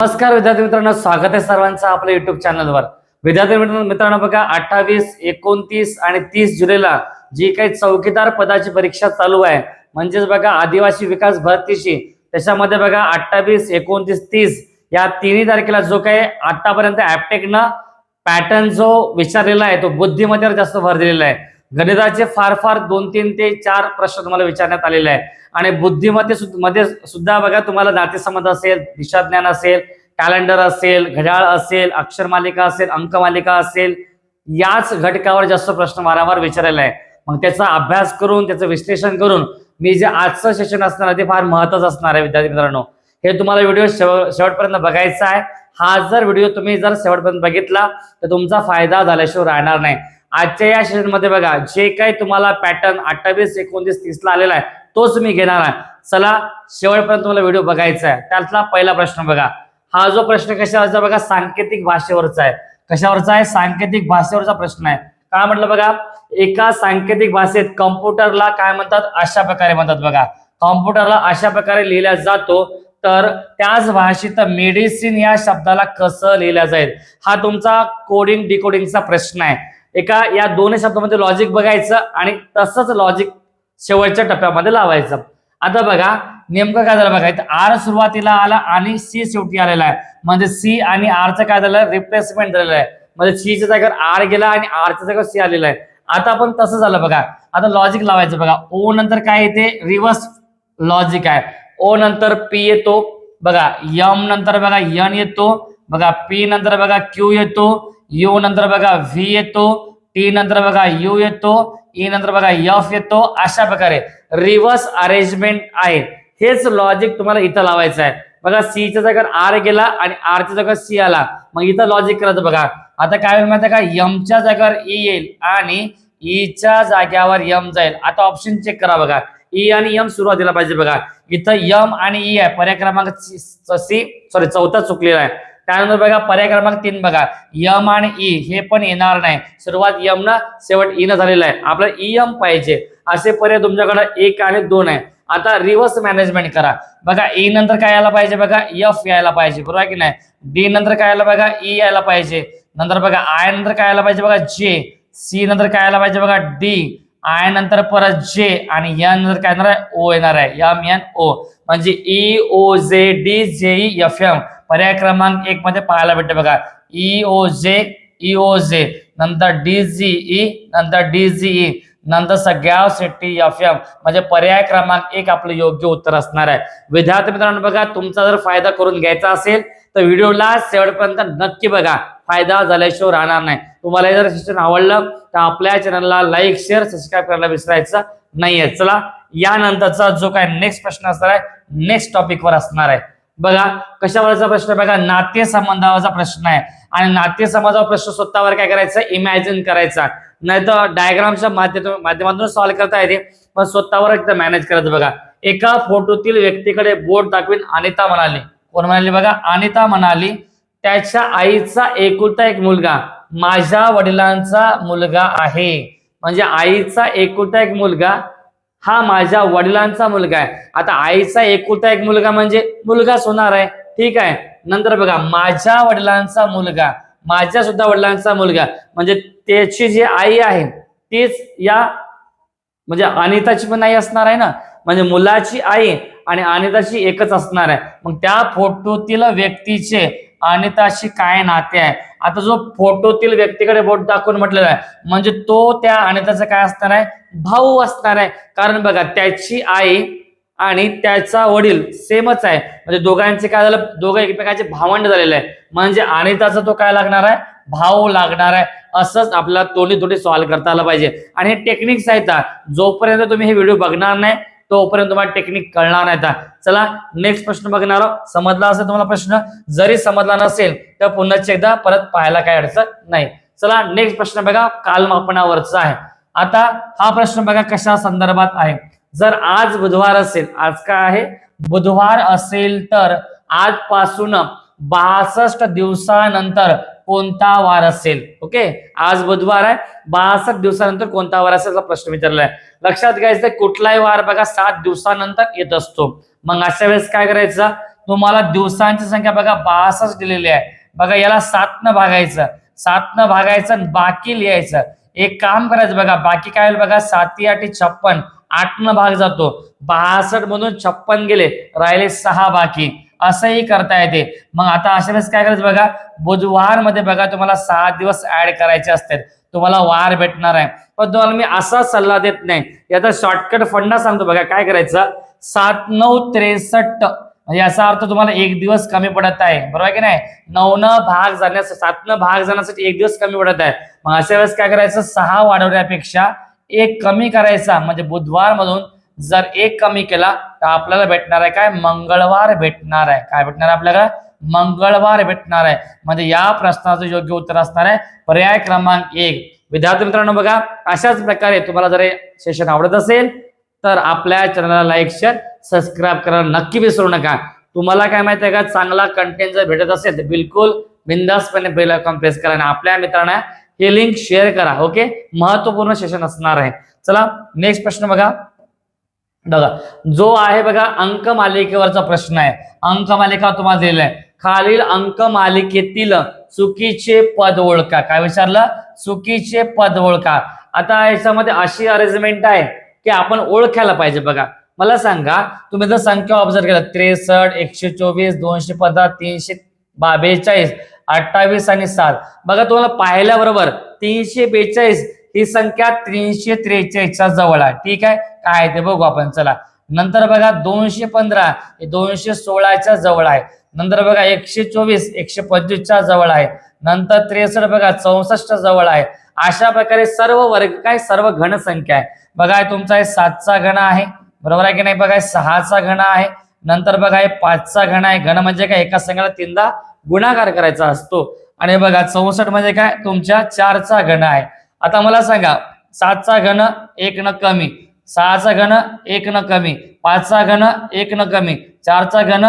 नमस्कार विद्यार्थी मित्रांनो, स्वागत आहे सर्वांचं आपल्या युट्यूब चॅनलवर। विद्यार्थी मित्रांनो बघा, 28, 29 आणि 30 जुलैला जी काही चौकीदार पदाची परीक्षा चालू आहे, म्हणजेच बघा आदिवासी विकास भरतीची, त्याच्यामध्ये बघा 28, 29, 30 या तिन्ही तारखेला जो काही आतापर्यंत ऍप्टेकनं पॅटर्न जो विचारलेला आहे तो बुद्धिमत्तेवर जास्त भर दिलेला आहे। गणिताचे फार 2-3 ते 4 प्रश्न तुम्हाला विचारण्यात आलेले आहे आणि बुद्धिमत्तेमध्ये सुद्धा बघा तुम्हाला नातेसंबंध असेल, दिशाज्ञान असेल, कॅलेंडर असेल, घड्याळ असेल, अक्षरमालिका असेल, अंकमालिका असेल, याच घटकावर जास्त प्रश्न वारंवार विचारलेला आहे। मग त्याचा अभ्यास करून त्याचं विश्लेषण करून मी जे आजचं सेशन असणार आहे ते फार महत्त्वाचं असणार आहे। विद्यार्थी मित्रांनो, हे तुम्हाला व्हिडिओ शेवटपर्यंत बघायचा आहे। हा जर व्हिडिओ तुम्ही जर शेवटपर्यंत बघितला तर तुमचा फायदा झाल्याशिवाय राहणार नाही। आजच्या या सेशन मध्ये बघा जे काही तुम्हाला पॅटर्न 28, 29, 30 ला आलेला आहे तोच मी घेणार आहे। चला शेवटपर्यंत तुम्हाला व्हिडिओ बघायचा आहे। त्यातला पहिला प्रश्न बघा, हा जो प्रश्न कशावरचा बघा, सांकेतिक भाषेवरचा आहे। कशावरचा आहे? सांकेतिक भाषेवरचा प्रश्न आहे। काय म्हटलं बघा, एका सांकेतिक भाषेत कॉम्प्युटरला काय म्हणतात, अशा प्रकारे म्हणतात बघा। कॉम्प्युटरला अशा प्रकारे लिहिला जातो, तर त्याच भाषेत मेडिसिन या शब्दाला कसं लिहिलं जाईल, हा तुमचा कोडिंग डिकोडिंगचा प्रश्न आहे। एका या दोन्ही शब्दामध्ये लॉजिक बघायचं आणि तसंच लॉजिक शेवटच्या टप्प्यामध्ये लावायचं। आता बघा नेमकं काय झालं बघा, इथं आर सुरुवातीला आला आणि सी शेवटी आलेला आहे, म्हणजे सी आणि आर चं काय झालं, रिप्लेसमेंट झालेलं आहे। म्हणजे सी च्या जागेवर आर गेला आणि आर च्या जागेवर सी आलेला आहे। आता पण तसं झालं बघा, आता लॉजिक लावायचं बघा। ओ नंतर काय येते, रिव्हर्स लॉजिक आहे। ओ नंतर पी येतो बघा, एम नंतर बघा एन येतो बघा, पी नंतर बघा क्यू येतो, यू नंतर बघा व्ही येतो, टी नंतर बघा यू येतो, ई नंतर बघा एफ येतो। अशा प्रकारे रिव्हर्स अरेंजमेंट आहे। हेच लॉजिक तुम्हाला इथं लावायचं आहे बघा। सी च्या जागेवर आर गेला आणि आर च्या जागेवर सी आला, मग इथं लॉजिक करायचं बघा। आता काय होईल माहिती आहे का, एम च्या जागेवर ई येईल आणि ई च्या जागेवर एम जाईल। आता ऑप्शन चेक करा बघा, ई आणि एम सुरुवातीला पाहिजे बघा। इथं एम आणि ई आहे, पर्याय क्रमांक चौथा चुकलेला आहे। त्यानंतर बघा पर्याय क्रमांक 3 बघा, एम आणि ई हे पण येणार नाही, सुरुवात एम ना शेवट ई न झालेला आहे, आपल्याला ई एम पाहिजे। असे पर्याय तुमच्याकडे 1 आणि 2 आहे। आता रिव्हर्स मॅनेजमेंट करा बघा, ई नंतर काय यायला पाहिजे बघा, एफ यायला पाहिजे, बरोबर की नाही। डी नंतर काय यायला बघा, ई यायला पाहिजे। नंतर बघा आय नंतर काय यायला पाहिजे बघा, जे। सी नंतर काय यायला पाहिजे बघा, डी। आय नंतर परत जे आणि एन नंतर काय येणार आहे, ओ येणार आहे, एम एन ओ। म्हणजे ई ओ जे D J E F M पर्याय क्रमांक 1 मध्ये पाहायला भेटते बघा। ई ओ जे नंतर डी जी ई नंतर डी जी ई नंतर सगळ्यासाठी एफ एम, म्हणजे पर्याय क्रमांक 1 आपलं योग्य उत्तर असणार आहे। विद्यार्थी मित्रांनो बघा, तुमचा जर फायदा करून घ्यायचा असेल तर व्हिडिओला शेवटपर्यंत नक्की बघा, फायदा झाल्याशिवाय राहणार नाही। तुम्हाला जर सेशन आवडलं तर आपल्या चॅनलला लाईक, शेअर, सबस्क्राईब करायला विसरायचं नाहीये। चला यानंतरचा जो काय नेक्स्ट प्रश्न असणार आहे, नेक्स्ट टॉपिक वर असणार आहे बघा। कशावरचा प्रश्न बघा, नाते संबंधावरचा प्रश्न आहे। आणि नाते संबंधावर प्रश्न स्वतःवर काय करायचं, इमॅजिन करायचा, नाही तर डायग्रामच्या माध्यमातून सॉल्व्ह करता येते, पण स्वतःवर एकदा मॅनेज करायचं बघा। एका फोटोतील व्यक्तीकडे बोट दाखवीन अनिता म्हणाली, कोण म्हणाली बघा, अनिता म्हणाली, त्याच्या आईचा एकुलता एक मुलगा माझ्या वडिलांचा मुलगा आहे। म्हणजे आईचा एकुलता एक मुलगा हा माझ्या वडिलांचा मुलगा आहे। आता आईचा एकुलता एक मुलगा म्हणजे मुलगाच होणार आहे, ठीक आहे। नंतर बघा माझ्या वडिलांचा मुलगा, माझ्या सुद्धा वडिलांचा मुलगा, म्हणजे त्याची जी आई आहे तीच या म्हणजे अनिताची पण आई असणार आहे ना, म्हणजे मुलाची आई आणि अनिताची एकच असणार आहे। मग त्या फोटोतील व्यक्तीचे अनिताशी काय नाते आहे। आता जो फोटोतील व्यक्तीकडे बोट दाखवून म्हटलेला आहे म्हणजे तो त्या अनिताचा काय असणार आहे, भाऊ असणार आहे। कारण बघा त्याची आई आणि त्याचा वडील सेमच आहे, म्हणजे दोघांचे काय झालं, दोघं एकमेकांचे भावंड झालेले आहे, म्हणजे अनिताचा तो काय लागणार आहे, भाऊ लागणार आहे। असंच आपल्याला थोडी सॉल्व्ह करता आलं पाहिजे। आणि हे टेक्निक्स आहेत, जोपर्यंत तुम्ही हे व्हिडिओ बघणार नाही तोपर्यंत तुम्हाला टेक्निक कळणार नाही। चला नेक्स्ट प्रश्न बघणार आहोत। समजला असेल तुम्हाला प्रश्न, जरी समजला नसेल तर पुन्हा एकदा परत पाहायला काय अडचण नाही। चला नेक्स्ट प्रश्न बघा, कालमापनावरचा आहे। आता हा प्रश्न बघा कशा संदर्भात आहे, जर आज बुधवार असेल, आज काय आहे, बुधवार असेल, तर आजपासून 62 दिवसानंतर कोणता वार असेल। ओके, आज बुधवार आहे, 62 दिवसानंतर कोणता वार असेल प्रश्न विचारलाय। लक्षात घ्यायचं कुठलाही वार बघा 7 दिवसानंतर येत असतो। मग अशा वेळेस काय करायचं, तुम्हाला दिवसांची संख्या बघा 62 दिलेली आहे. बघा याला 7 भागायचं, 7 भागायचं आणि बाकी लिहायचं. एक काम करायचं बघा, बाकी काय होईल बघा, 7 8 56, 8 भाग जातो, 62 मधून 56 गेले, राहिले 6 बाकी. असंही करता येते. मग आता अशा वेळेस काय करायचं बघा, बुधवार मध्ये बघा तुम्हाला 6 दिवस ऍड करायचे असतात, तुम्हाला वार भेटणार आहे. पण तुम्हाला मी असा सल्ला देत नाही, याचा शॉर्टकट फंडा सांगतो बघा. काय करायचं, 7 9 63, म्हणजे याचा अर्थ तुम्हाला एक दिवस कमी पडत आहे, बरोबर आहे की नाही. 9 भाग जाण्यासाठी, 7 भाग जाण्यासाठी एक दिवस कमी पडत आहे. मग अशा वेळेस काय करायचं, 6 वाढवण्यापेक्षा 1 कमी करायचा. म्हणजे बुधवार मधून जर 1 कमी केला तर आपल्याला भेटणार आहे काय, मंगळवार भेटणार आहे. काय भेटणार आहे आपल्याला, मंगळवार भेटणार आहे. म्हणजे या प्रश्नाचं योग्य उत्तर असणार आहे पर्याय क्रमांक 1. विद्यार्थी मित्रांनो बघा, अशाच प्रकारे तुम्हाला जर हे सेशन आवडत असेल तर आपल्या चॅनलला लाईक शेअर सबस्क्राईब करायला नक्की विसरू नका. तुम्हाला काय माहिती आहे का, चांगला कंटेंट जर भेटत असेल तर बिलकुल बिंदासपणे बेल आयकॉन प्रेस करा आणि आपल्या मित्रांना हे लिंक शेअर करा. ओके, महत्वपूर्ण सेशन असणार आहे. चला नेक्स्ट प्रश्न बघा. जो आहे बघा अंक मालिकेवरचा प्रश्न आहे. अंक मालिका तुम्हाला दिलेला आहे. खालील अंक मालिकेतील चुकीचे पद ओळखा. काय विचारलं, चुकीचे पद ओळखा. आता याच्यामध्ये अशी अरेंजमेंट आहे की आपण ओळखायला पाहिजे. बघा मला सांगा, तुम्ही जर संख्या ऑब्झर्व केला, 63 124 215 342 28 आणि 7, बघा तुम्हाला पाहिल्याबरोबर 342 ही संख्या 343च्या जवळ आहे. ठीक आहे, काय ते बघू आपण. चला नंतर बघा 215 हे 216च्या जवळ आहे. नंतर बघा 124 125च्या जवळ आहे. नंतर 63 बघा 64 जवळ आहे. अशा प्रकारे सर्व वर्ग काय, सर्व घन संख्या आहे. बघा तुमचा हे 7चा घन आहे, बरोबर आहे की नाही. बघा 6चा घन आहे. नंतर बघा हे 5चा घन आहे. घन म्हणजे काय, एका संख्येला 3दा गुणाकार करायचा असतो. आणि बघा 64 म्हणजे काय, तुमच्या 4चा घन आहे. आता मला सांगा, 7चा घन 1 न कमी, 6चा घन 1 न कमी, 5चा घन 1 न कमी, 4चा घन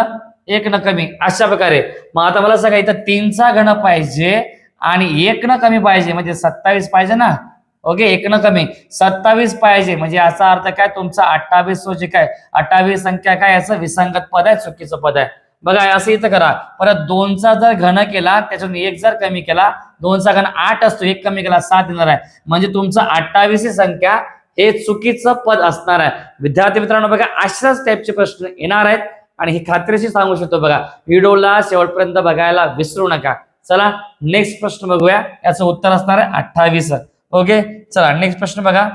1 न कमी, अशा प्रकारे. मग आता मला सांगा, इथं 3चा घन पाहिजे आणि 1 न कमी पाहिजे, म्हणजे 27 पाहिजे ना. ओके, 1 न कमी 27 पाहिजे, म्हणजे याचा अर्थ काय, तुमचा 28 जे काय 28 संख्या काय, याचं विसंगत पद आहे, चुकीचं पद आहे. बघा असं इथं करा. परत 2चा जर घन केला, त्याच्यातून 1 जर कमी केला, 2चा घन 8 असतो, 1 कमी केला 7 येणार आहे. म्हणजे तुमचं 28 ही संख्या हे चुकीचं पद असणार आहे. विद्यार्थी मित्रांनो बघा, अशाच टाईपचे प्रश्न येणार आहेत आणि ही खात्रीशी सांगू शकतो. बघा व्हिडिओला शेवटपर्यंत बघायला विसरू नका. चला नेक्स्ट प्रश्न बघूया, याचं उत्तर असणार आहे 28. ओके, चला नेक्स्ट प्रश्न बघा,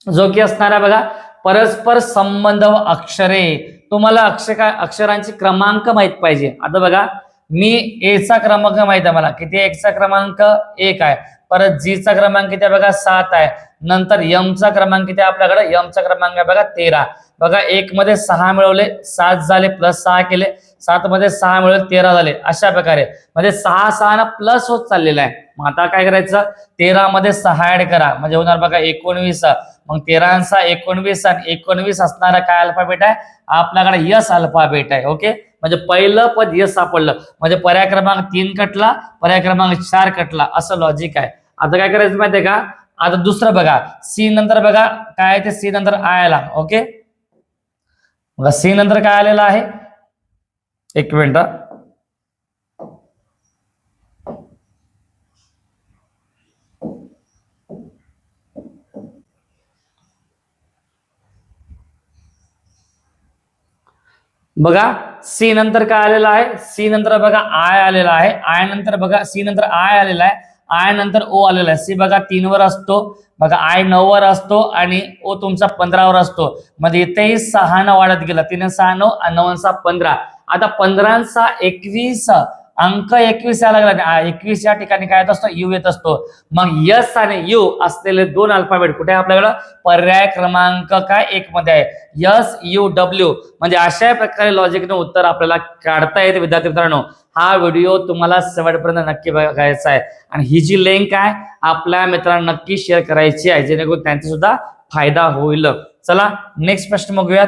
जो की असणार आहे बघा, परस्पर संबंध व अक्षरे. तुम्हाला अक्षरांची क्रमांक माहित पाहिजे. आता बघा, मी एचा क्रमांक माहित आहे मला, किती आहे, एकचा क्रमांक 1 आहे. परत जीचा क्रमांक किती आहे बघा, 7 आहे. नंतर यमचा क्रमांक किती आहे आपल्याकडे, यमचा क्रमांक आहे बघा 13. बघा 1 मध्ये 6 मिळवले, 7 झाले, प्लस 6 केले, 7 मध्ये 6 मिळवले, 13 झाले. अशा प्रकारे म्हणजे 6 6 ना प्लस होत चाललेला आहे. मग आता काय करायचं, 13 मध्ये 6 ऍड करा, म्हणजे होणार बघा 19. मग 13 19 आणि 19 असणारा काय अल्फाबेट आहे आपल्याकडे, यस अल्फाबेट आहे. ओके, म्हणजे पहिलं पद यस सापडलं, म्हणजे पर्याय क्रमांक 3 कटला, पर्याय क्रमांक 4 कटला, असं लॉजिक आहे. आता काय करायचं माहितीये का, आता दुसरं बघा, सी नंतर बघा काय ते, सी नंतर आय आला. ओके, सी नंतर काय आलेलं आहे, एक मिनिट. बघा सी नंतर काय आलेलं आहे, सी नंतर बघा आय आलेला आहे. आय नंतर बघा सी नंतर आय आलेला आहे. आय नंतर ओ आलेला आहे. सी बघा 3 वर असतो, बघा आय 9 वर असतो आणि ओ तुमचा 15 वर असतो. म्हणजे इथेही 6 न वाढत गेला, 3 6 9 आणि 9 6 15. आता 15 6 21 अंक 21 यायला लागला. 21 या ठिकाणी काय येत असतो, यू येत असतो. मग यस आणि यू असलेले 2 अल्फाबेट कुठे आहे आपल्याकडं, पर्याय क्रमांक काय 1 मध्ये आहे, यस यू डब्ल्यू. म्हणजे अशा प्रकारे लॉजिकने उत्तर आपल्याला काढता येते. विद्यार्थी मित्रांनो, हा व्हिडिओ तुम्हाला शेवटपर्यंत नक्की बघायचा आहे आणि ही जी लिंक आहे आपल्या मित्रांना नक्की शेअर करायची आहे, जेणेकरून त्यांचा सुद्धा फायदा होईल. चला नेक्स्ट प्रश्न बघूयात.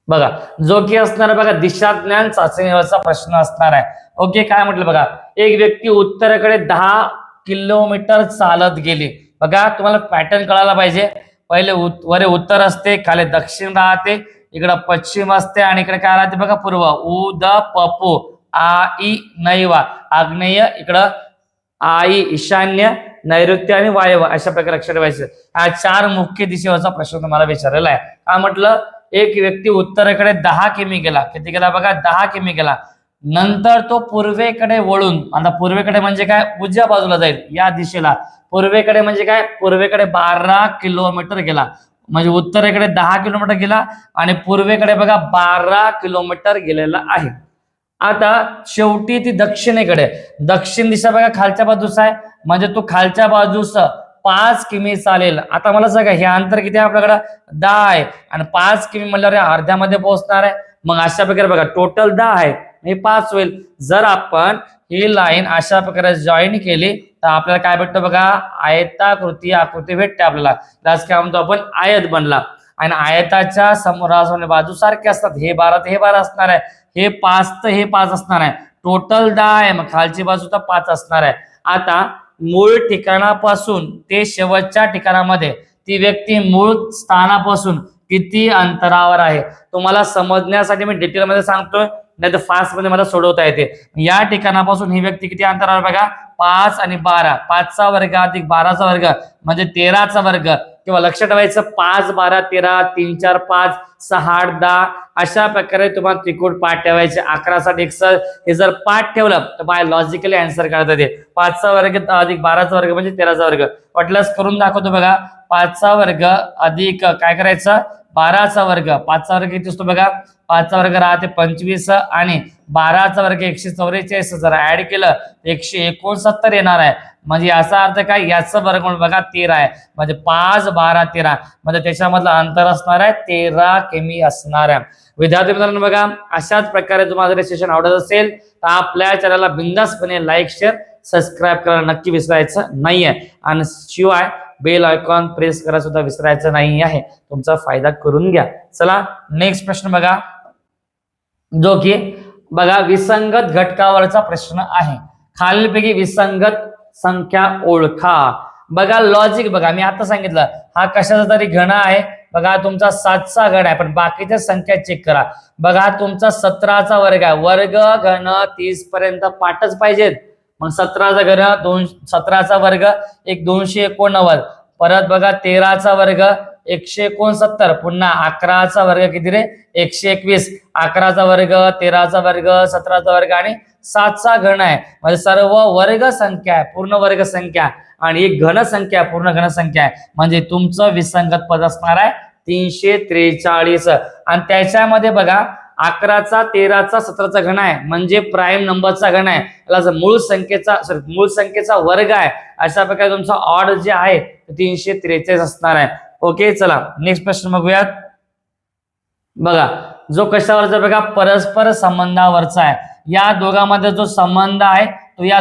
बघा जो की असणार बघा, दिशाज्ञान चाचणीवरचा प्रश्न असणार आहे. ओके, काय म्हटलं बघा, एक व्यक्ती उत्तरेकडे 10 किलोमीटर चालत गेली. बघा तुम्हाला पॅटर्न कळायला पाहिजे. पहिले वर उत्तर असते, खाली दक्षिण राहते, इकडं पश्चिम असते आणि इकडे काय राहते बघा पूर्व. उ द प पू आ इ नैवा आग्नेय, इकडं आई ईशान्य, नैऋत्य आणि वायव्य अशा प्रकारे लक्षात ठेवायचं. हा 4 मुख्य दिशेवरचा प्रश्न तुम्हाला विचारलेला आहे. काय म्हटलं, एक व्यक्ती उत्तरेकडे 10 किमी गेला. किती गेला बघा, 10 किमी गेला. नंतर तो पूर्वेकडे वळून, आता पूर्वेकडे म्हणजे काय, उजव्या बाजूला जाईल या दिशेला. पूर्वेकडे म्हणजे काय, पूर्वेकडे 12 किलोमीटर गेला. म्हणजे उत्तरेकडे 10 किलोमीटर गेला आणि पूर्वेकडे बघा 12 किलोमीटर गेलेला आहे. आता शेवटी ती दक्षिणेकडे, दक्षिण दिशा बघा खालच्या बाजूस आहे, म्हणजे तो खालच्या बाजूस 5 किमी चालेल. आता मला सांगा हे अंतर किती आहे आपल्याकडे, 10 आहे आणि 5 किमी म्हणल्यावर अर्ध्यामध्ये पोहोचणार आहे. मग अशा प्रकारे बघा टोटल 10 आहे, हे 5 होईल. जर आपण ही लाईन अशा प्रकारे जॉईन केली तर आपल्याला काय भेटतं बघा, आयताकृती आकृती भेटते आपल्याला. त्याच काय म्हणतो आपण, आयत बनला. आणि आयताच्या समोरासमोर बाजू सारखे असतात. हे 12 तर हे 12 असणार आहे, हे 5 तर हे 5 असणार आहे. टोटल 10 आहे, मग खालची बाजू तर 5 असणार आहे. आता मूळ ठिकाणापासून ते शेवटच्या ठिकाणामध्ये ती व्यक्ती मूळ स्थानापासून किती अंतरावर आहे, तुम्हाला समजण्यासाठी मी डिटेलमध्ये सांगतोय, नाही तर फास्ट मध्ये मला सोडवता येते. या ठिकाणापासून ही व्यक्ती किती अंतरावर बघा, 5 आणि 12, 5चा वर्ग अधिक 12चा वर्ग म्हणजे 13चा वर्ग. किंवा लक्षात ठेवायचं 5 12 13 3 4 5 6 8 10 अशा प्रकारे तुम्हाला त्रिकोण पाठ ठेवायचे. 11 7 61 हे जर पाठ ठेवलं तर बायोलॉजिकली आन्सर काढता येते. 5चा वर्ग अधिक 12चा वर्ग म्हणजे 13चा वर्ग. वाटल्यास करून दाखवतो बघा. 5चा वर्ग अधिक काय करायचं, 12चा वर्ग. 5चा वर्ग किती असतो बघा, 5चा वर्ग राहते 25 आणि 12चा वर्ग 144. जर ऍड केलं 169 येणार आहे. म्हणजे याचा अर्थ काय, याचं वर्गमूळ बघा 13 आहे. म्हणजे 5 12 13 म्हणजे त्याच्यामधलं अंतर असणार आहे 13 किमी असणार आहे. विद्यार्थी मित्रांनो बघा, अशाच प्रकारे तुम्हाला जर सेशन आवडत असेल तर आपल्या चॅनलला बिंदासपणे लाईक शेअर सबस्क्राईब करायला नक्की विसरायचं नाहीये. आणि शिवाय बेल आयकॉन प्रेस करायला सुद्धा विसरायचं नाही आहे. तुमचा फायदा करून घ्या. चला नेक्स्ट प्रश्न बघा, जो की बघा विसंगत घटकावरचा प्रश्न आहे. खालीलपैकी विसंगत संख्या ओळखा. बघा लॉजिक बघा, मी आता सांगितलं हा कशाचा तरी घन आहे. बघा तुमचा 7चा घन आहे, पण बाकीच्या संख्या चेक करा. बघा तुमचा 17चा वर्ग आहे, वर्ग घन 30 पर्यंत पाठच पाहिजेत. मग 17चा घन 17चा वर्ग 289. परत बघा 13चा वर्ग 169. पुन्हा 11चा वर्ग किती रे, 121. 11चा वर्ग 13चा वर्ग 17चा वर्ग आणि 7चा घन आहे. म्हणजे सर्व वर्ग संख्या आहे, पूर्ण वर्ग संख्या आणि एक घन संख्या पूर्ण घन संख्या आहे. म्हणजे तुमचं विसंगत पद असणार आहे 343. आणि त्याच्यामध्ये बघा 11चा 13चा 17चा घन आहे, म्हणजे प्राईम नंबरचा घन आहे. त्याला मूळ संख्येचा वर्ग आहे. अशा प्रकारे तुमचा ऑड जे आहे 343 असणार आहे. ओके, चला नेक्स्ट प्रश्न बघूयात. बघा जो कशावरचा बघा, परस्पर संबंधावरचा आहे. या दोघांमध्ये जो संबंध आहे तो या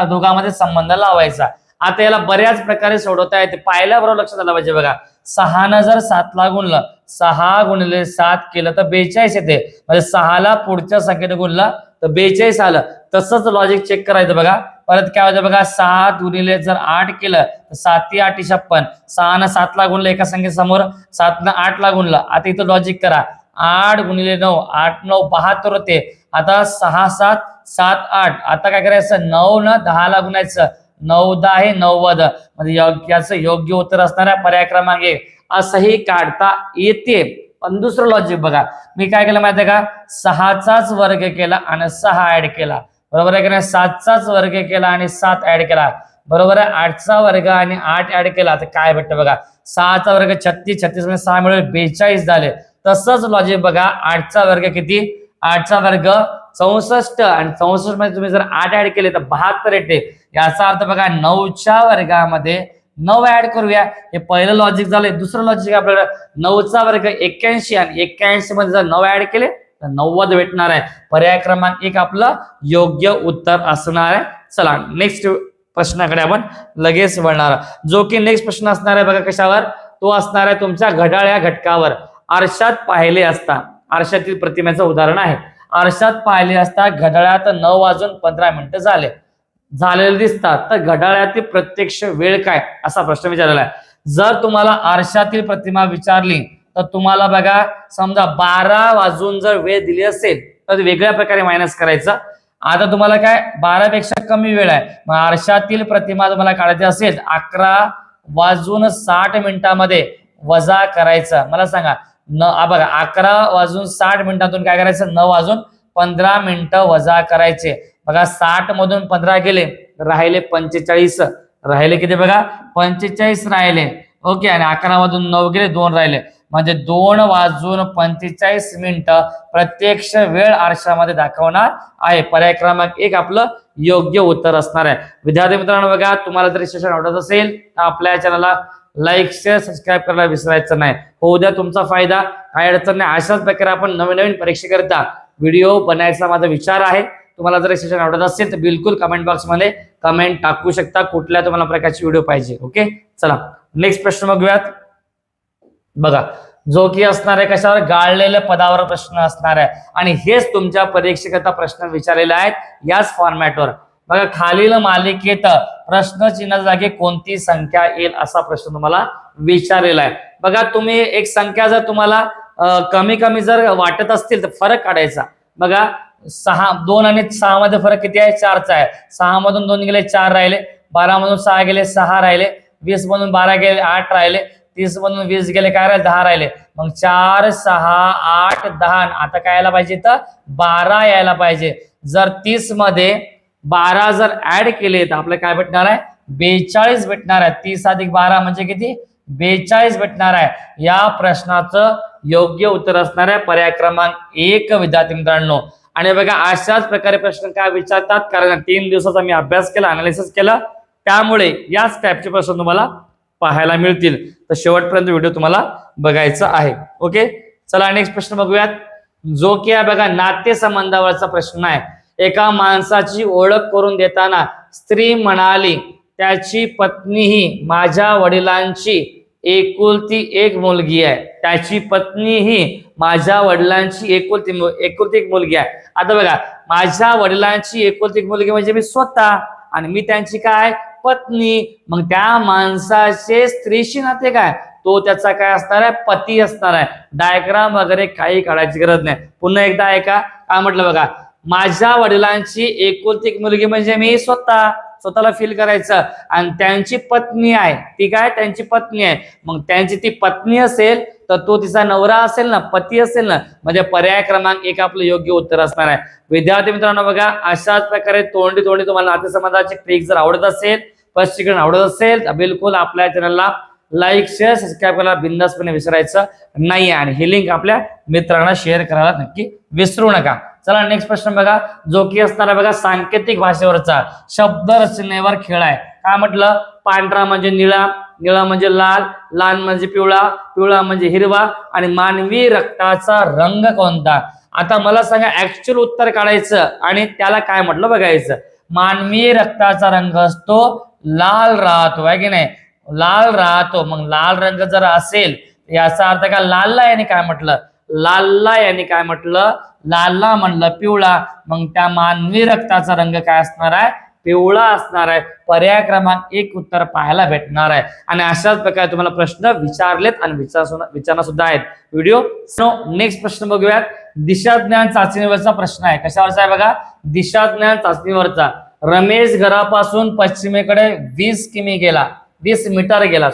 दोघांमध्ये संबंध लावायचा. आता याला बऱ्याच प्रकारे सोडवता येते. पाहिल्याबरोबर लक्षात आलं पाहिजे. बघा 6 जर 7 ला गुणलं, 6 गुणिले 7 केलं तर 42 येते. म्हणजे 6 ला पुढच्या संख्येने गुणलं तर 42 आलं. तसंच लॉजिक चेक करायचं. बघा परत काय होतं बघा, 7 गुणिले जर 8 केलं तर 7 8 56. 6 न 7 ला गुणलं एका संख्येसमोर, 7 न 8 ला गुणलं. आता इथं लॉजिक करा, 8 गुणिले 9 8 9 72 होते. आता 6 7 7 8. आता काय करायचं, 9 न 10 ला गुणायचं, 9 10 हे 90. म्हणजे याचं योग्य उत्तर असणार आहे पर्याय क्रमांक 1. असंही काढता येते. पण दुसरं लॉजिक बघा, मी काय केलं माहितीये का, 6चाच वर्ग केला आणि 6 ऍड केला, बरोबर आहे की नाही. 7चाच वर्ग केला आणि 7 ऍड केला, बरोबर आहे. 8चा वर्ग आणि 8 ऍड केला तर काय भेटतं बघा, 6चा वर्ग 36, 36 मध्ये 6 मिळून 42 झाले. तसंच लॉजिक बघा, 8चा वर्ग किती, 8चा वर्ग 64 आणि 64 मध्ये तुम्ही जर 8 ऍड केले तर 72 येते. याचा अर्थ बघा 9च्या वर्गामध्ये 9 ऍड करूया. हे पहिलं लॉजिक झालंय. दुसरं लॉजिक आपल्याला 9चा वर्ग 81 आणि 81 मध्ये जर 9 ऍड केले तर 90 भेटणार आहे. पर्याय क्रमांक 1 आपलं योग्य उत्तर असणार आहे. चला नेक्स्ट प्रश्नाकडे आपण लगेच वळणार, जो की नेक्स्ट प्रश्न असणार आहे बघा कशावर, तो असणार आहे तुमच्या घड्याळ या घटकावर. आरशात पाहिले असता, आरशातील प्रतिमेचं उदाहरण आहे. आरशात पाहिले असता घड्याळात 9:15 झालेले दिसतात, तर घड्याळातील प्रत्यक्ष वेळ काय, असा प्रश्न विचारलेला आहे. जर तुम्हाला आरशातील प्रतिमा विचारली तर तुम्हाला बघा समजा 12 वाजून जर वेळ दिली असेल तर वेगळ्या प्रकारे मायनस करायचा. आता तुम्हाला काय 12 पेक्षा कमी वेळ आहे, मग आरशातील प्रतिमा तुम्हाला काढायची असेल 11 वाजून 60 मिनिटांमध्ये वजा करायचं. मला सांगा बघा 11 वाजून 60 मिनिटातून काय करायचं 9 वाजून 15 मिनिटं वजा करायचे. बघा 60 मधून 15 गेले, राहिले 45, राहिले किती बघा 45 राहिले. ओके, आणि 11 मधून 9 गेले, 2 राहिले, म्हणजे 2 वाजून 45 मिनिटं प्रत्यक्ष वेळ आरशामध्ये दाखवणार आहे. पर्याय क्रमांक 1 आपलं योग्य उत्तर असणार आहे. विद्यार्थी मित्रांनो बघा, तुम्हाला जर सेशन आवडत असेल तर आपल्या चॅनलला लाईक शेअर सबस्क्राईब करायला विसरायचं नाही. होऊ द्या तुमचा फायदा, काही अडचण नाही. अशाच प्रकारे आपण नवीन नवीन परीक्षेकरिता व्हिडिओ बनायचा माझा विचार आहे. तुम्हाला जर सेशन आवडत असेल तर बिलकुल कमेंट बॉक्स मध्ये कमेंट टाकू शकता कुठल्या तुम्हाला प्रकारची व्हिडिओ पाहिजे. ओके, चला नेक्स्ट प्रश्न बघूयात. बघा जो की असणार आहे कशावर गाळलेल्या पदावर प्रश्न असणार आहे, आणि हेच तुमच्या परीक्षेकरिता प्रश्न विचारलेले आहेत याच फॉर्मॅटवर. बघा खालील मालिकेत प्रश्न चिन्ह जागी कोणती संख्या येईल असा प्रश्न तुम्हाला विचारलेला आहे. बघा तुम्ही एक संख्या जर तुम्हाला कमी कमी जर वाटत असतील तर फरक काढायचा. बघा 2 आणि 6 मध्ये फरक किती आहे 4चा आहे. 6 मधून 2 गेले 4 राहिले, 12 मधून 6 गेले 6 राहिले, 20 मधून 12 गेले 8 राहिले, 30 मधून 20 गेले काय राहिले 10 राहिले. मग 4 6 8 10, आता काय यायला पाहिजे तर 12 यायला पाहिजे. जर 30 मध्ये 12 जर ऍड केले तर आपल्याला काय भेटणार आहे 42 भेटणार आहे. 30 अधिक 12 म्हणजे किती 42 भेटणार आहे. या प्रश्नाचं योग्य उत्तर असणार आहे पर्याय क्रमांक 1 विद्यार्थी मित्रांनो. आणि बघा अशाच प्रकारे प्रश्न काय विचारतात, कारण 3 दिवसाचा मी अभ्यास केला, अनालिसिस केला, त्यामुळे याच टाईपचे प्रश्न तुम्हाला पाहायला मिळतील. तर शेवटपर्यंत व्हिडिओ तुम्हाला बघायचा आहे. ओके, चला नेक्स्ट प्रश्न बघूयात. जो की आहे बघा नातेसंबंधावरचा प्रश्न आहे. एका माणसाची ओळख करून देताना स्त्री म्हणाली त्याची पत्नीही माझ्या वडिलांची एकुलती एक मुलगी आहे. त्याची पत्नीही माझ्या वडिलांची एकुलती एक मुलगी आहे. आता बघा माझ्या वडिलांची एकुलती एक मुलगी म्हणजे मी स्वतः, आणि मी त्यांची काय पत्नी. मग त्या माणसाचे स्त्रीशी नाते काय, तो त्याचा काय असणार आहे पती असणार आहे. डायग्राम वगैरे काही काढायची गरज नाही. पुन्हा एकदा ऐका काय म्हटलं बघा, माझ्या वडिलांची एकुलती एक मुलगी म्हणजे मी स्वतःला फील करायचं, आणि त्यांची पत्नी आहे ती काय त्यांची पत्नी आहे. मग त्यांची ती पत्नी असेल तर तो तिचा नवरा असेल ना, पती असेल ना, म्हणजे पर्याय क्रमांक 1 आपलं योग्य उत्तर असणार आहे. विद्यार्थी मित्रांनो बघा अशाच प्रकारे तोंडी तुम्हाला नातेसंबंधाचे ट्रिक जर आवडत असेल, स्पष्टीकरण आवडत असेल तर बिलकुल आपल्या चॅनलला लाईक शेअर सबस्क्राईब करायला बिंदासपणे विसरायचं नाही, आणि ही लिंक आपल्या मित्रांना शेअर करायला नक्की विसरू नका. चला नेक्स्ट प्रश्न बघा, जो की असणार आहे बघा सांकेतिक भाषेवरचा शब्द रचनेवर खेळ आहे. काय म्हटलं, पांढरा म्हणजे निळा, निळा म्हणजे लाल, लाल म्हणजे पिवळा, पिवळा म्हणजे हिरवा, आणि मानवी रक्ताचा रंग कोणता. आता मला सांगा ऍक्च्युअल उत्तर काढायचं आणि त्याला काय म्हटलं बघायचं. मानवी रक्ताचा रंग असतो लाल राहतो आहे की नाही, लाल राहतो. मग लाल रंग जर असेल याचा अर्थ काय, लालला याने काय म्हटलं, लालला याने काय म्हटलं, लालला म्हणलं पिवळा. मग त्या मानवी रक्ताचा रंग काय असणार आहे, पिवळा असणार आहे. पर्याय क्रमांक 1 उत्तर पाहायला भेटणार आहे. आणि अशाच प्रकारे तुम्हाला प्रश्न विचारलेत आणि विचारणार सुद्धा आहेत व्हिडिओ. नेक्स्ट प्रश्न बघूयात. दिशाज्ञान चाचणीवरचा प्रश्न आहे. कशावरचा आहे बघा, दिशाज्ञान चाचणीवरचा. रमेश घरापासून पश्चिमेकडे 20 किमी गेला, 20 मीटर गेला,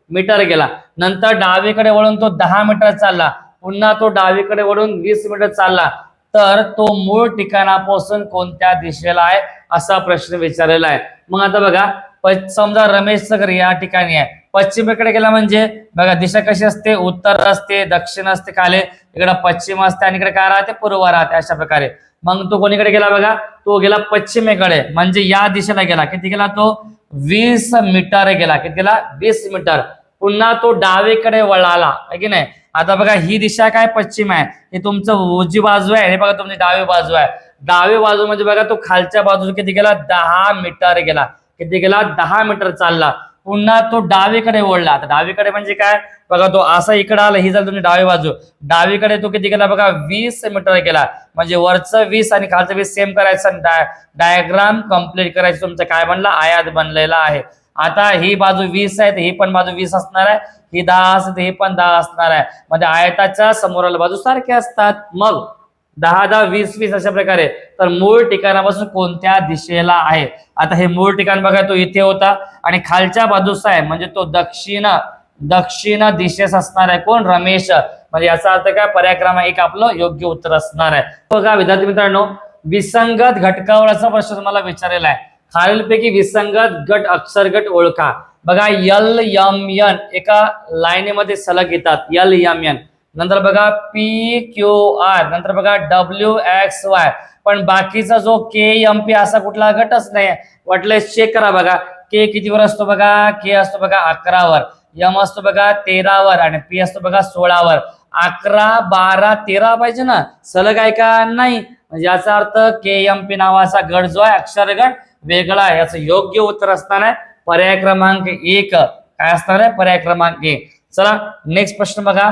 मीटर गेला. नंतर डावीकडे वळून तो 10 मीटर चालला, पुन्हा तो डावीकडे वळून 20 मीटर चालला, तर तो मूळ ठिकाणापासून कोणत्या दिशेला आहे असा प्रश्न विचारलेला आहे. मग आता बघा समजा रमेशचं घर या ठिकाणी आहे, पश्चिमेकडे गेला म्हणजे बघा दिशा कशी असते, उत्तर असते, दक्षिण असते, खाली इकडे पश्चिम असते, आणि इकडे काय राहते पूर्व राहते, अशा प्रकारे. मग तो कोणीकडे गेला बघा, तो गेला पश्चिमेकडे, म्हणजे या दिशेला गेला. किती गेला तो 20 मीटर गेला. किती गेला 20 मीटर. पुन्हा तो डावीकडे वळाला आहे की नाही. आता बघा ही दिशा काय पश्चिम आहे, हे तुमचं उजवी बाजू आहे, हे बघा तुमची डावी बाजू आहे. डावी बाजू म्हणजे बघा तो खालच्या बाजूला किती गेला 10 मीटर गेला. किती गेला 10 मीटर चालला. पुन्हा तो डावीकडे वळला. आता डावीकडे म्हणजे काय बघा, तो असा इकडे आला, ही झाली तुमची डावी बाजू. डावीकडे तो किती गेला बघा 20 मीटर गेला. म्हणजे वरचं 20 आणि खालचं 20 सेम करायचं, डायग्राम कम्प्लीट करायचं. तुमचं काय बनला आयात बनलेला आहे. आता ही बाजू 20 आहे तर ही पण बाजू 20 असणार आहे, ही 10 असेल तर ही पण 10 असणार आहे. म्हणजे आयताच्या समोराला बाजू सारख्या असतात. मग 10 10 20 20 अशा प्रकारे. तर मूळ ठिकाणापासून कोणत्या दिशेला आहे? आता हे मूळ ठिकाण बघा तो इथे होता आणि खालच्या बाजूचा आहे म्हणजे तो दक्षिण दिशेस असणार आहे. कोण? रमेश. म्हणजे याचा अर्थ काय? पर्याय क्रमांक 1 आपलं योग्य उत्तर असणार आहे. बघा विद्यार्थी मित्रांनो, विसंगत घटकावरचा प्रश्न तुम्हाला विचारलेला आहे. खालीलपैकी विसंगत गट अक्षर गट ओळखा. बघा यल एम एन एका लाईनीमध्ये सलग येतात. यल एम एन नंतर बघा पी क्यू आर नंतर बघा डब्ल्यू एक्स वाय. पण बाकीचा जो के एम पी असा कुठला गटच नाही. वाटलं चेक करा. बघा के कितीवर असतो? बघा के असतो बघा 11 वर, एम असतो बघा 13 वर आणि पी असतो बघा 16 वर. 11 12 13 पाहिजे ना, सलग आहे का? नाही. म्हणजे याचा अर्थ के एम पी नावाचा गट जो आहे अक्षर गट वेगळा आहे. याचं योग्य उत्तर असणार आहे पर्याय क्रमांक 1. काय असणार आहे? पर्याय क्रमांक 1. चला नेक्स्ट प्रश्न बघा,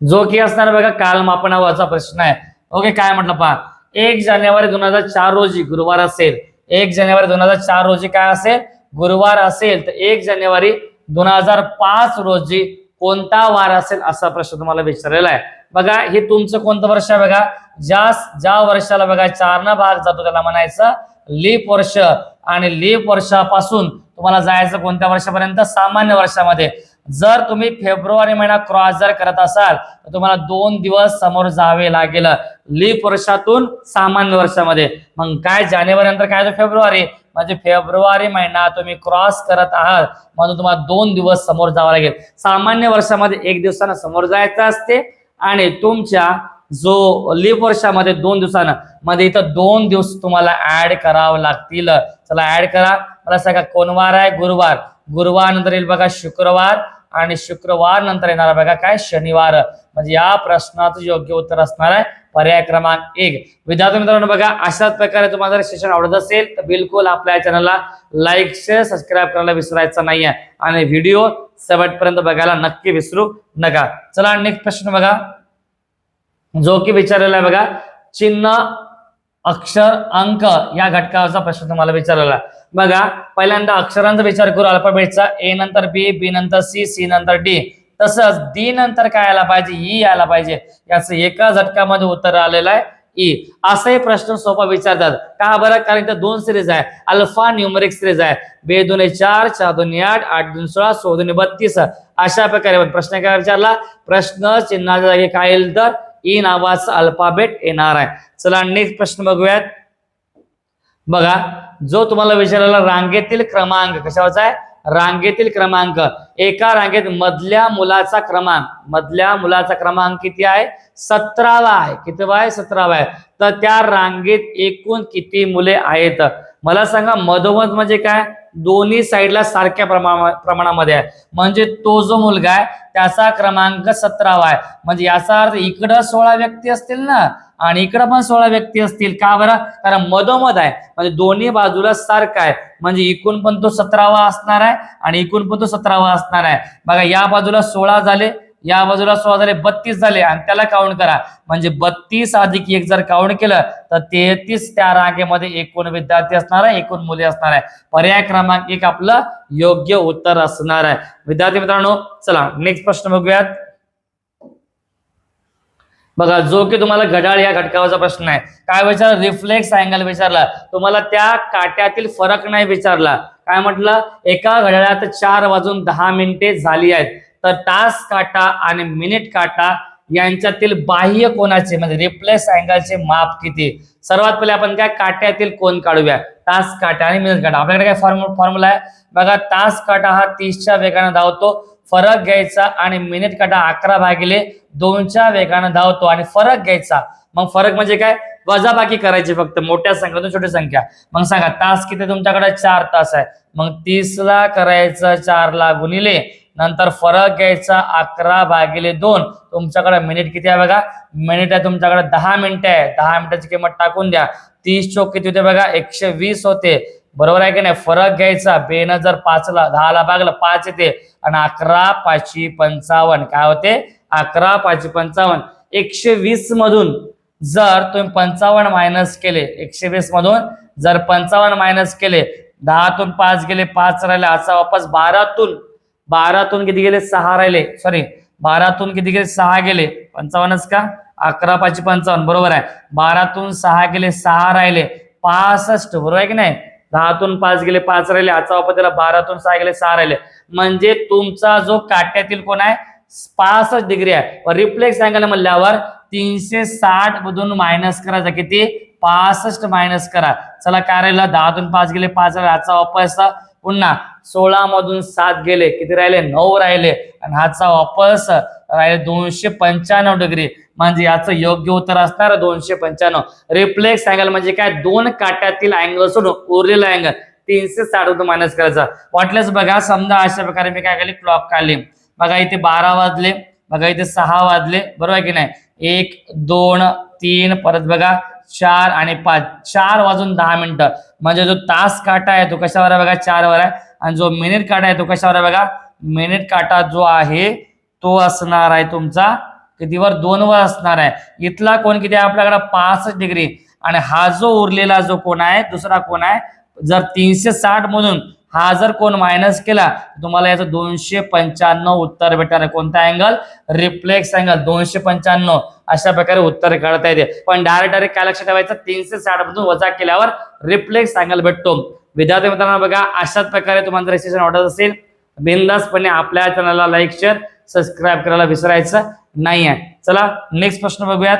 जो की असणार बघा कालमापनावरचा प्रश्न आहे. ओके, काय म्हटलं पहा. 1 जानेवारी 2004 रोजी गुरुवार असेल. 1 जानेवारी 2004 रोजी काय असेल? गुरुवार असेल. तर 1 जानेवारी 2005 रोजी कोणता वार असेल असा प्रश्न तुम्हाला विचारलेला आहे. बघा हे तुमचं कोणतं वर्ष आहे? बघा ज्या वर्षाला बघा 4 न भाग जातो त्याला म्हणायचं लीप वर्ष. आणि लीप वर्षापासून तुम्हाला जायचं कोणत्या वर्षापर्यंत? सामान्य वर्षामध्ये. जर तुम्ही फेब्रुवारी महिना क्रॉस जर करत असाल तर तुम्हाला 2 दिवस समोर जावे लागेल लीप वर्षातून सामान्य वर्षामध्ये. मग काय जानेवारी नंतर काय? फेब्रुवारी. म्हणजे फेब्रुवारी महिना तुम्ही क्रॉस करत आहात म्हणून तुम्हाला 2 दिवस समोर जावं लागेल. सामान्य वर्षामध्ये 1 दिवसानं समोर जायचं असते आणि तुमच्या जो लीप वर्षामध्ये 2 दिवसानं मध्ये इथं 2 दिवस तुम्हाला ऍड करावं लागतील. चला ऍड करा. मला सांगा कोण वार आहे? गुरुवार. गुरुवार नंतर येईल बघा शुक्रवार आणि शुक्रवार नंतर येणार बघा काय? शनिवार. म्हणजे या प्रश्नाचं योग्य उत्तर असणार आहे पर्याय क्रमांक 1. विद्यार्थी मित्रांनो बघा अशाच प्रकारे तुम्हाला जर सेशन आवडत असेल तर बिलकुल आपल्या चॅनलला लाईक शेअर सबस्क्राईब करायला विसरायचं नाहीये आणि व्हिडिओ शेवटपर्यंत बघायला नक्की विसरू नका. चला नेक्स्ट प्रश्न बघा, जो की विचारलेला आहे बघा चिन्ह अक्षर अंक या घटकावरचा प्रश्न तुम्हाला विचारलेला. बघा पहिल्यांदा अक्षरांचा विचार करू. अल्फाबेटचा ए नंतर बी, बी नंतर सी, सी नंतर डी. तसंच डी नंतर काय यायला पाहिजे? ई यायला पाहिजे. याचं एका झटकामध्ये उत्तर आलेलं आहे ई. असाही प्रश्न सोपा विचारतात का बरं? कारण इथं 2 सिरीज आहे. अल्फा न्यूमरिक सिरीज आहे. 2 दुने 4, 4 दुने 8, 8 दुने 16, 16 दुने 32. अशा प्रकारे प्रश्न काय विचारला? प्रश्न चिन्हाच्या जागी काय येईल? तर ई नावाचा अल्फाबेट येणार आहे. चला नेक्स्ट प्रश्न बघूयात. बघा जो तुम्हाला विचारलेला रांगेतील क्रमांक कशावरचा आहे? रांगेतील क्रमांक. एका रांगेत मधल्या मुलाचा क्रमांक किती आहे? 17वा आहे. किती आहे? 17वा आहे. तर त्या रांगेत एकूण किती मुले आहेत? मला सांगा मधोमध म्हणजे काय? दोन्ही साईडला सारख्या प्रमाणामध्ये आहे. म्हणजे तो जो मुलगा आहे त्याचा क्रमांक 17वा आहे. म्हणजे याचा अर्थ इकडं 16 व्यक्ती असतील ना आणि इकडं पण 16 व्यक्ती असतील. का बरं? कारण मधोमध आहे म्हणजे दोन्ही बाजूला सारखा आहे. म्हणजे इकडून पण तो 17वा असणार आहे आणि इकडून पण तो 17वा असणार आहे. बघा या बाजूला 16 झाले, या बाजूला 16 झाले, 32 झाले आणि त्याला काउंट करा. म्हणजे 32 अधिक 1 जर काउंट केलं तर 33 त्या रांगेमध्ये एकूण विद्यार्थी असणार आहे, एकूण मुले असणार आहे. पर्याय क्रमांक 1 आपलं योग्य उत्तर असणार आहे. विद्यार्थी मित्रांनो चला नेक्स्ट प्रश्न बघूयात. बघा जो की तुम्हाला घड्याळ या घटकावरचा प्रश्न आहे. काय विचार? रिफ्लेक्स अँगल विचारला. तुम्हाला त्या काट्यातील फरक नाही विचारला. काय म्हटलं? एका घड्याळात 4 वाजून 10 मिनिटे झाली आहेत. तर तास काटा आणि मिनिट काटा यांच्यातील बाह्य कोनाचे म्हणजे रिफ्लेक्स अँगलचे माप किती? सर्वात पहिले आपण काय काट्यातील कोन काढूया. तास काटा आणि मिनिट काटा. आपल्याकडे काय फॉर्म्युला आहे बघा. तास काटा हा 30च्या वेगाने धावतो. फरक घ्यायचा आणि मिनिट काटा 11/2च्या वेगाने धावतो आणि फरक घ्यायचा. मग फरक म्हणजे काय? वजाबाकी करायची फक्त मोठ्या संख्येतून छोटी संख्या. मग सांगा तास किती? तुमच्याकडे 4 तास आहे. मग 30 ला करायचं 4 ला गुणिले नंतर फरक घ्यायचा 11/2. तुमच्याकडे मिनिट किती आहे बघा? मिनिट आहे तुमच्याकडे 10 मिनिटं आहे. 10 मिनिटाची किंमत टाकून द्या. 30 चौक किती होते बघा? 120 होते. बरोबर आहे की नाही? फरक घ्यायचा. बेन जर 5 ला 10 ला भागलं 5 येते आणि 11×5=55. काय होते? 11×5=55. 120 मधून जर तुम्ही 55 मायनस केले, 120 मधून जर 55 मायनस केले 10तून 5 गेले 5 राहिले, आता वापस 12तून किती गेले 6 राहिले, सॉरी 12तून किती गेले 6 गेले, 55च का, 11 5 55 बरोबर आहे. 12तून 6 गेले 6 राहिले 65 बरोबर आहे की नाही. 10तून 5 गेले 5 राहिले, आजचा वापर त्याला 12तून 6 गेले 6 राहिले. म्हणजे तुमचा जो काट्यातील कोण आहे 65 डिग्री आहे. रिफ्लेक्स अँगल म्हणल्यावर 360 मधून मायनस करायचा किती 65 मायनस करा. चला काय राहिलं 10तून 5 गेले 5 राहिले, आजचा वापस पुन्हा 16 मधून 7 गेले किती राहिले 9 राहिले, आणि हाचा वापस राहिले 295 डिग्री. म्हणजे याचं योग्य उत्तर असणार 295. रिफ्लेक्स अँगल म्हणजे काय, दोन काट्यातील अँगल सोडून उरलेला अँगल 360 मधून मायनस करायचा. वाटल्यास बघा, समजा अशा प्रकारे मी काय केली, क्लॉक काढली. बघा इथे 12 वाजले, बघा इथे 6 वाजले, बरोबर आहे की नाही. 1 2 3 परत बघा 4 आणि 5, 4 वाजून 10 मिनिटं. म्हणजे जो तास काटा आहे तो कशावर आहे बघा 4 वर आहे, आणि जो मिनिट काटा आहे तो कशावर आहे बघा, मिनिट काटा जो आहे तो असणार आहे तुमचा कितीवर 2 वर असणार आहे. इथला कोण किती आहे आपल्याकडे 65 डिग्री, आणि हा जो उरलेला जो कोण आहे दुसरा कोण आहे, जर 360 मधून हा जर कोण मायनस केला तुम्हाला याचं 295 उत्तर भेटणार आहे. कोणता अँगल, रिफ्लेक्स अँगल 295. अशा प्रकारे उत्तर काढता येते. पण डायरेक्ट काय लक्षात ठेवायचं, 360 मधून वजा केल्यावर रिफ्लेक्स अँगल भेटतो. विद्यार्थी मित्रांनो बघा, अशाच प्रकारे तुम्हाला जर सेशन आवडत असेल बिनधास्तपणे आपल्या चॅनलला लाईक शेअर सबस्क्राईब करायला विसरायचं नाही आहे. चला नेक्स्ट प्रश्न बघूयात.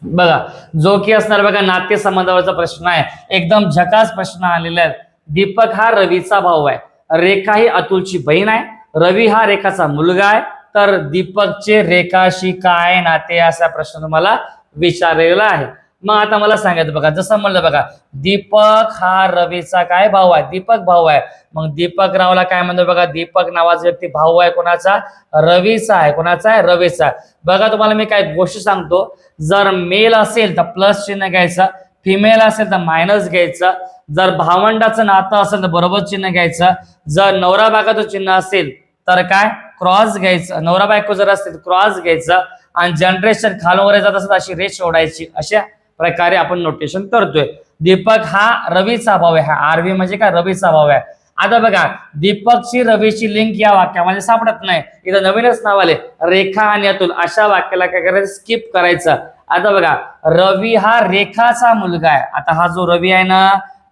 बघा जो की असणार बघा नातेसंबंधावरचा प्रश्न आहे. एकदम झकास प्रश्न आलेला आहे. दीपक हा रवीचा भाऊ आहे, रेखा ही अतुलची बहीण आहे, रवी हा रेखाचा मुलगा आहे, तर दीपकचे रेखाशी काय नाते, असा प्रश्न तुम्हाला विचारलेला आहे. मग आता मला सांगायचं बघा, जसं म्हणलं बघा दीपक हा रवीचा काय भाऊ आहे, दीपक भाऊ आहे. मग दीपक रावला काय म्हणतो बघा, दीपक नावाचा व्यक्ती भाऊ आहे कोणाचा, रवीचा आहे. कोणाचा आहे, रवीचा. बघा तुम्हाला मी काय गोष्ट सांगतो, जर मेल असेल तर प्लस चिन्ह घ्यायचं, फिमेल असेल तर मायनस घ्यायचं, जर भावंडाचं नातं असेल तर बरोबर चिन्ह घ्यायचं, जर नवरा बायकोचं चिन्ह असेल तर काय क्रॉस घ्यायचं, नवरा बायको जर असेल तर क्रॉस घ्यायचं, आणि जनरेशन खालवर जात असेल अशी रेष ओढायची. अशा प्रकारे आपण नोटेशन करतोय. दीपक हा रवीचा भाऊ आहे, हा आरवी म्हणजे काय रवीचा भाऊ आहे. आता बघा दीपकची रवीची लिंक या वाक्यामध्ये सापडत नाही, इथं नवीनच नाव आले रेखा आणि अतुल. अशा वाक्याला काय करायचं, स्किप करायचं. आता बघा रवी हा रेखाचा मुलगा आहे. आता हा जो रवी आहे ना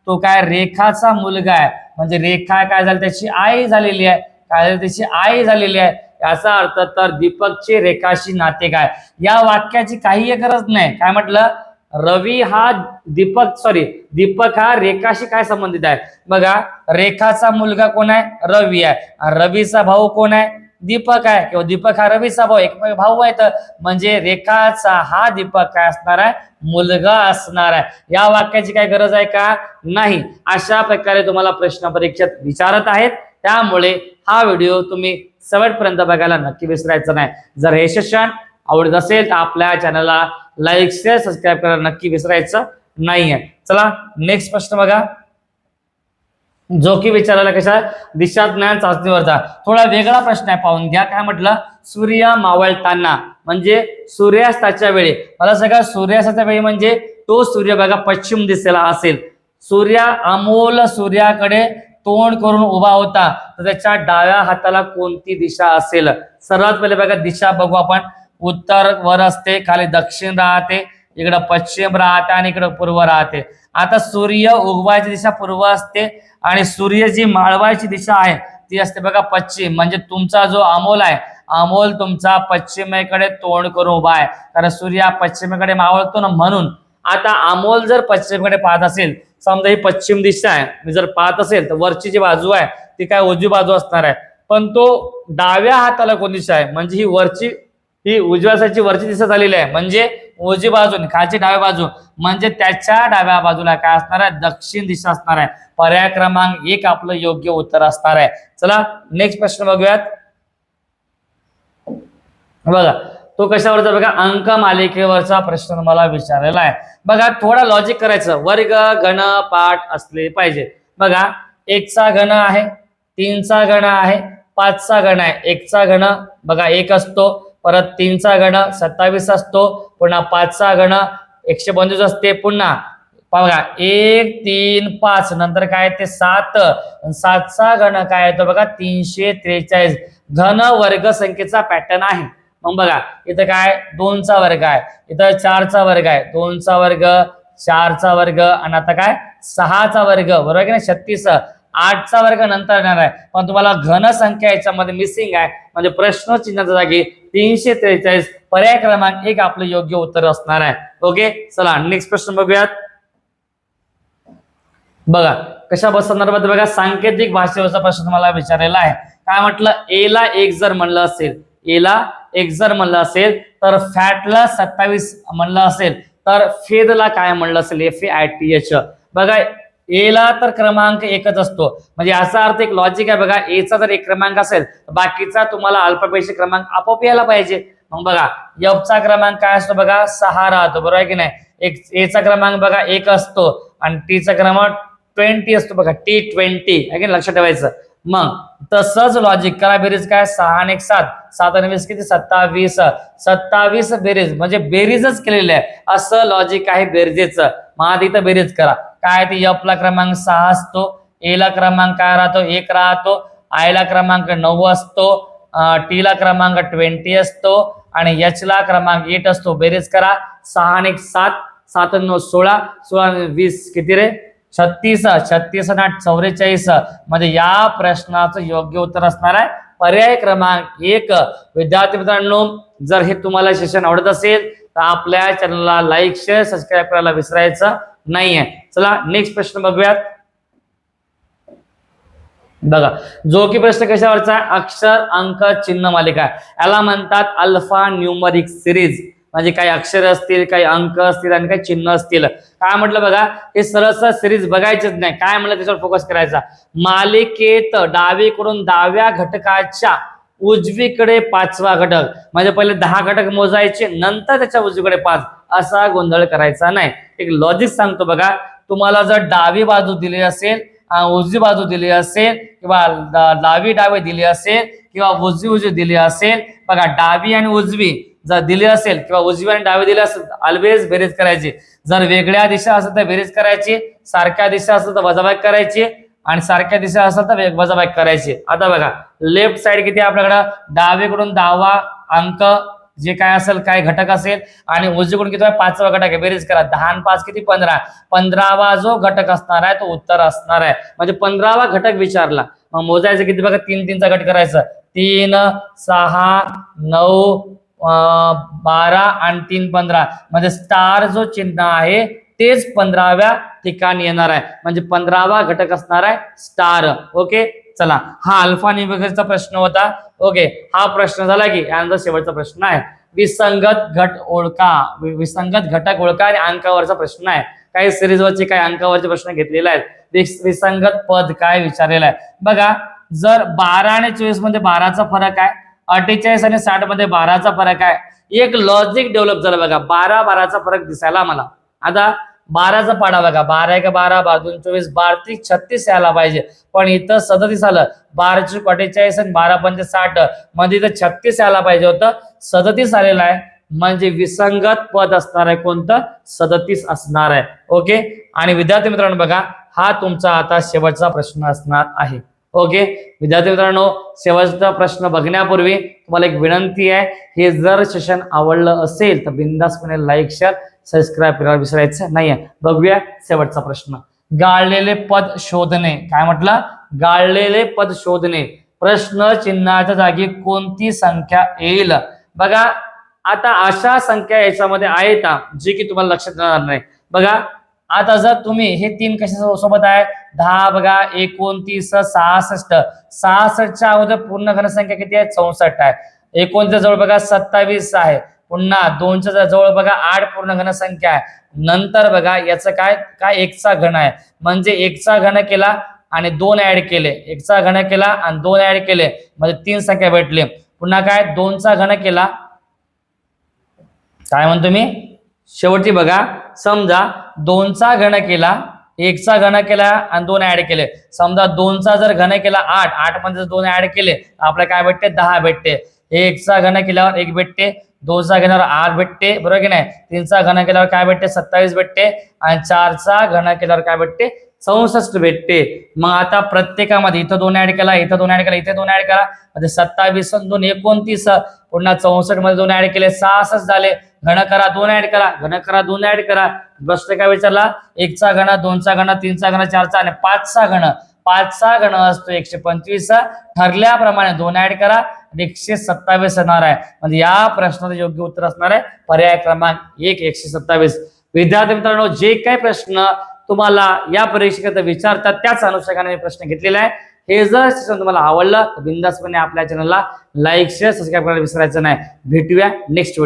तो काय रेखाचा मुलगा आहे, म्हणजे रेखा काय झाली त्याची आई झालेली आहे, काय झाली त्याची आई झालेली आहे. याचा अर्थ तर दीपकचे रेखाशी नाते काय, या वाक्याची काही गरज नाही. काय म्हटलं, रवी हा दीपक हा रेखाशी काय संबंधित आहे. बघा रेखाचा मुलगा कोण आहे, रवी आहे, आणि रवीचा भाऊ कोण आहे, दीपक आहे, किंवा दीपक हा रवीचा भाऊ एक भाऊ आहे. तर म्हणजे रेखाचा हा दीपक काय असणार आहे, मुलगा असणार आहे. या वाक्याची काय गरज आहे का, नाही. अशा प्रकारे तुम्हाला प्रश्न परीक्षेत विचारत आहेत, त्यामुळे हा व्हिडिओ तुम्ही शेवटपर्यंत बघायला नक्की विसरायचं नाही. जर हे सेशन आवडत असेल तर आपल्या चॅनलला लाईक शेअर सबस्क्राईब करायला नक्की विसरायचं नाहीये. चला नेक्स्ट प्रश्न बघा, जो की विचारायला कशा दिशा ज्ञान चाचणीवरचा. थोडा वेगळा प्रश्न आहे, पाहून घ्या. काय म्हटलं, सूर्य मावळताना म्हणजे सूर्यास्ताच्या वेळी. मला सगळं सूर्यास्ताच्या वेळी म्हणजे तो सूर्य बघा पश्चिम दिशेला असेल, सूर्य अमोल सूर्याकडे तोंड करून उभा होता, तर त्याच्या डाव्या हाताला कोणती दिशा असेल. सर्वात पहिले बघा दिशा बघू आपण. उत्तर वर असते, खाली दक्षिण राहते, इकडं पश्चिम राहते, आणि इकडं पूर्व राहते. आता सूर्य उगवायची दिशा पूर्व असते, आणि सूर्य जी माळवायची दिशा आहे ती असते बघा पश्चिम. म्हणजे तुमचा जो अमोल आहे, अमोल तुमचा पश्चिमेकडे तोंड करून उभा आहे, कारण सूर्य पश्चिमेकडे मावळतो ना म्हणून. आता अमोल जर पश्चिमेकडे पाहत असेल, समजा ही पश्चिम दिशा आहे, मी जर पाहत असेल तर वरची जी बाजू आहे ती काय उजवी बाजू असणार आहे. पण तो डाव्या हाताला कोण दिशा आहे, म्हणजे ही उजव्या साईडची वरची दिशा झालेली आहे, म्हणजे उजवी बाजू, खालची डाव्या बाजू, म्हणजे त्याच्या डाव्या बाजूला काय असणार आहे, दक्षिण दिशा असणार आहे. पर्याय क्रमांक 1 आपलं योग्य उत्तर असणार आहे. चला नेक्स्ट प्रश्न बघूयात. बघा तो कशावरचा बघा, अंक मालिकेवरचा प्रश्न मला विचारलेला आहे. बघा थोडा लॉजिक करायचं, वर्ग घन पाठ असले पाहिजे. बघा 1 चा घन आहे, 3 चा घन आहे, 5 चा घन आहे. 1 चा घन बघा 1 असतो, परत 3 चा घन 27 असतो, पुन्हा 5 चा घन 125 असते, पुन्हा बघा 1 3 5 नंतर काय ते 7, 7चा घन काय येतो बघा 343 घन वर्ग संख्येचा पॅटर्न आहे. मग बघा इथं काय 2चा वर्ग आहे, इथं 4चा वर्ग आहे, 2चा वर्ग 4चा वर्ग आणि आता काय 6चा वर्ग, बरोबर की नाही 36, 8चा वर्ग नंतर येणार आहे. पण तुम्हाला घन संख्या याच्यामध्ये मिसिंग आहे, म्हणजे प्रश्न चिन्हाच्या जागी 343 पर्याय क्रमांक 1 आपलं योग्य उत्तर असणार आहे. ओके चला नेक्स्ट प्रश्न बघूयात. बघा कशा संदर्भात बघा सांकेतिक भाषेवरचा प्रश्न तुम्हाला विचारलेला आहे. काय म्हटलं, ए ला 1 जर म्हणलं असेल, ए ला 1 जर म्हणलं असेल तर फॅटला 27 म्हणलं असेल तर फेदला काय म्हणलं असेल, FAITH. बघा ए ला तर क्रमांक एकच असतो, म्हणजे याचा अर्थ एक लॉजिक आहे बघा, ए चा जर एक क्रमांक असेल तर बाकीचा तुम्हाला अल्फाबेटचे क्रमांक आपोआप यायला पाहिजे. मग बघा एफ चा क्रमांक काय असतो बघा 6 राहतो, बरोबर आहे की नाही. एक ए चा क्रमांक बघा 1 असतो आणि टी चा क्रमांक 20 असतो बघा, T20 आहे की लक्षात ठेवायचं. मग तसंच लॉजिक करा बेरीज काय 6 आणि 1 7, 7 आणि 20 किती 27, 27 बेरीज म्हणजे बेरीजच केलेली आहे असं लॉजिक आहे बेरजेचं. मग इथं बेरीज करा काय ते एफ ला क्रमांक 6 असतो, ए ला क्रमांक काय राहतो 1 राहतो, आय ला क्रमांक 9 असतो, टी ला क्रमांक 20 असतो आणि एच ला क्रमांक 8 असतो. बेरीज करा 6 आणि 1 7, 7 आणि 9 16, 16 आणि 20 किती रे 36, 36 आणि 8 44. म्हणजे या प्रश्नाचं योग्य उत्तर असणार आहे पर्याय क्रमांक 1. विद्यार्थी मित्रांनो जर हे तुम्हाला सेशन आवडत असेल तर आपल्या चॅनलला लाईक शेअर सबस्क्राईब करायला विसरायचं नाहीये. चला नेक्स्ट प्रश्न बघूयात. बघा जो की प्रश्न कशावरचा, अक्षर अंक चिन्ह मालिका, याला म्हणतात अल्फा न्यूमरिक सिरीज. म्हणजे काही अक्षर असतील, काही अंक असतील आणि काही चिन्ह असतील. काय म्हटलं बघा हे सरळ सिरीज बघायचीच नाही, काय म्हटलं त्याच्यावर फोकस करायचा. मालिकेत डावीकडून 10व्या घटकाच्या उजवीकडे 5वा घटक, म्हणजे पहिले 10 घटक मोजायचे नंतर त्याच्या उजवीकडे 5, असा गोंधळ करायचा नाही. एक लॉजिक सांगतो बघा, तुम्हाला जर डावी बाजू दिली असेल, उजवी बाजू दिली असेल किंवा डावी दिली असेल किंवा उजवी दिली असेल, बघा डावी आणि उजवी जर दिली असेल किंवा उजवी आणि डावी दिली असेल ऑलवेज बेरीज करायची. जर वेगळ्या दिशा असेल तर बेरीज करायची, सारख्या दिशा असेल तर वजाबाकी करायची आणि सारख्या दिशा असेल तर वजाबाकी करायची. आता बघा लेफ्ट साइड किती आपल्याकडं, डावीकडून 10वा अंक जे काय असेल काय घटक असेल आणि उजवीकडून किती 5वा घटक आहे. बेरीज करा 10 आणि 5 किती 15, 15वा जो घटक असणार आहे तो उत्तर असणार आहे. म्हणजे 15वा घटक विचारला, मग मोजायचं किती बघा 3 3चा गट करायचं, 3 6 9 12 आणि 3 15, म्हणजे स्टार जो चिन्ह आहे तेच 15व्या ठिकाणी येणार आहे, म्हणजे 15वा घटक असणार आहे स्टार. ओके चला हा अल्फा न्यूमरिकचा प्रश्न होता. ओके हा प्रश्न झाला की यानंतर शेवटचा प्रश्न आहे विसंगत घट ओळखा, विसंगत घटक ओळखा आणि अंकावरचा प्रश्न आहे. काही सिरीजवरचे काही अंकावरचे प्रश्न घेतलेले आहेत. विसंगत पद काय विचारलेला आहे बघा, जर 12 आणि 24 मध्ये 12चा फरक आहे, 48 आणि 60 मध्ये 12चा फरक आहे, एक लॉजिक डेव्हलप झालं बघा, 12 12चा फरक दिसायला मला. आता 12चा पाडा बघा, 12 1 12 12 24 12 36 यायला पाहिजे, पण इथं 37 आलं. 12 48 आणि 12 5 60 मध्ये इथं 36 यायला पाहिजे होतं, 37 आलेलं आहे. म्हणजे विसंगत पद असणार आहे कोणतं, 37 असणार आहे. ओके आणि विद्यार्थी मित्रांनो बघा हा तुमचा आता शेवटचा प्रश्न असणार आहे. ओके विद्यार्थी मित्रांनो शेवटचा प्रश्न बघण्यापूर्वी तुम्हाला एक विनंती आहे, हे जर सेशन आवडलं असेल तर बिंदासपणे लाईक शेअर सबस्क्राईब करायला विसरायचं नाहीये. बघूया शेवटचा प्रश्न, गाळलेले पद शोधणे. काय म्हटलं, गाळलेले पद शोधणे. प्रश्न चिन्हाच्या जागी कोणती संख्या येईल. बघा आता अशा संख्या याच्यामध्ये आहेत जी की तुम्हाला लक्षात येणार नाही. बघा आता जर तुम्ही हे 3 कशा सोबत आहे 10 बघा 29 66, 66च्या अगोदर पूर्ण घनसंख्या किती आहे 64 आहे. 29 जवळ बघा 27 आहे, पुन्हा 2च्या जवळ बघा 8 पूर्ण घनसंख्या आहे. नंतर बघा याचं काय काय 1चा घन आहे, म्हणजे 1चा घन केला आणि 2 ऍड केले, 1चा घन केला आणि 2 ऍड केले म्हणजे 3 संख्या भेटली. पुन्हा काय 2चा घन केला, काय म्हणतो मी शेवटी बघा समजा 2चा घन केला, 1चा घन केला आणि 2 ऍड केले. समजा 2चा जर घन केला 8, 8 मध्ये 2 ऍड केले आपल्याला काय भेटते 10 भेटते. 1चा घन केल्यावर 1 भेटते, 2चा घेणार 8 भेटते, बरोबर की नाही. 3चा घन केल्यावर काय भेटते 27 भेटते आणि 4चा घन केल्यावर काय भेटते 64 भेटते. मग आता प्रत्येकामध्ये इथं 2 ऍड केला, इथं 2 ऍड केला, इथे 2 ऍड करा, म्हणजे 27 आणि 2 29, पुन्हा 64 मध्ये 2 ऍड केले 66 झाले. घन करा 2 ऍड करा, घन करा 2 ऍड करा. प्रश्न काय विचारला 1चा घन, 2चा घन, 3चा घन, 4चा आणि 5चा घन. 5चा घन असतो 125. ठरल्याप्रमाणे 2 ऍड करा 127 येणार आहे. म्हणजे या प्रश्नाचं योग्य उत्तर असणार आहे पर्याय क्रमांक 1 127. विद्यार्थी मित्रांनो, जे काही प्रश्न तुम्हाला या परीक्षेकरता विचारतात त्याच अनुषंगाने मी प्रश्न घेतलेला आहे. हे जर सेशन तुम्हाला आवडलं तर बिंदासपणे आपल्या चॅनलला लाईक शेअर सबस्क्राईब करायला विसरायचं नाही. भेटूया नेक्स्ट